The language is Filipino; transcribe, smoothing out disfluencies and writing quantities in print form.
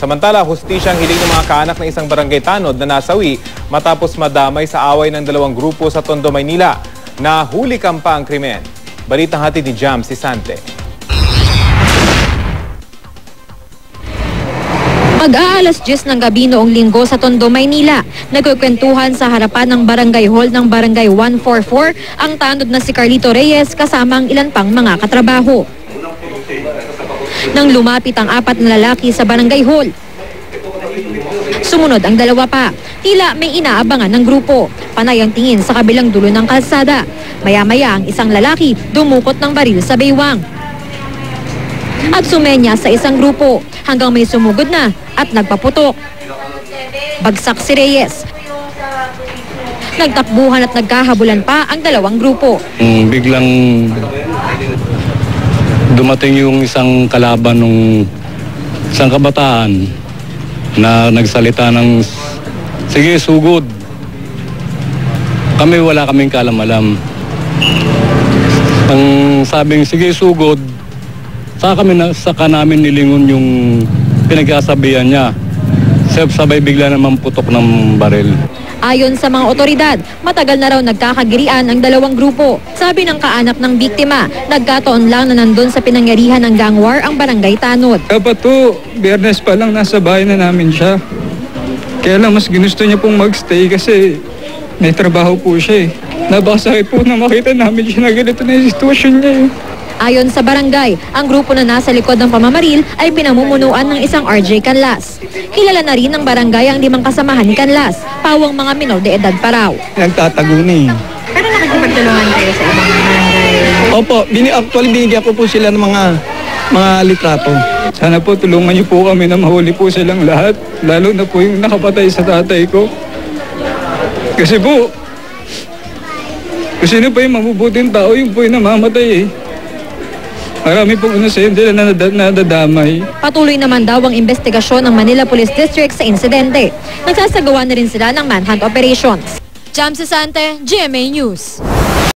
Samantala, hustisyang hiling ng mga kaanak ng isang barangay tanod na nasawi matapos madamay sa away ng dalawang grupo sa Tondo, Maynila. Nahuli pa ang krimen. Balitang hatid ni Jam Sisante. Mag-aalas 10 ng gabi noong linggo sa Tondo, Maynila, nagkukwentuhan sa harapan ng barangay hall ng barangay 144 ang tanod na si Carlito Reyes kasama ang ilan pang mga katrabaho. Nang lumapit ang 4 na lalaki sa barangay hall, sumunod ang 2 pa. Tila may inaabangan ng grupo. Panay ang tingin sa kabilang dulo ng kalsada. Maya-maya ang isang lalaki dumukot ng baril sa baywang at sumenya sa isang grupo hanggang may sumugod na at nagpaputok. Bagsak si Reyes. Nagtakbuhan at nagkahabulan pa ang dalawang grupo. Biglang dumating yung isang kalaban ng isang kabataan na nagsalita ng sige, sugod. Kami wala kaming kalam-alam. Ang sabing sige, sugod, saka namin nilingon yung pinagkasabihan niya. Sabay bigla naman putok ng baril. Ayon sa mga otoridad, matagal na raw nagkakagirian ang dalawang grupo. Sabi ng kaanak ng biktima, nagkataon lang na nandun sa pinangyarihan ng gang war ang barangay Tanod. Dapat po, Biyernes pa lang nasa bahay na namin siya. Kaya lang mas ginusto niya pong magstay kasi may trabaho po siya eh. Nabasakit po na makita namin siya na ganito na yung sitwasyon niya eh. Ayon sa barangay, ang grupo na nasa likod ng pamamaril ay pinamumunuan ng isang RJ Canlas. Kilala na rin ng barangay ang 5 kasamahan ni Canlas, pawang mga minor de edad pa raw. Nagtatago na eh. Pero nakikipagtulungan kayo sa ibang barangay? Opo, actually binigyan ko po sila ng mga litrato. Sana po tulungan niyo po kami na mahuli po silang lahat. Lalo na po yung nakapatay sa tatay ko. Kasi po, kung sino pa yung mabubuting tao, yung po yung namamatay eh. Marami pong inosente na nadadamay. Patuloy naman daw ang investigasyon ng Manila Police District sa insidente. Nagsasagawa na rin sila ng manhunt operations. Jam Sisante, GMA News.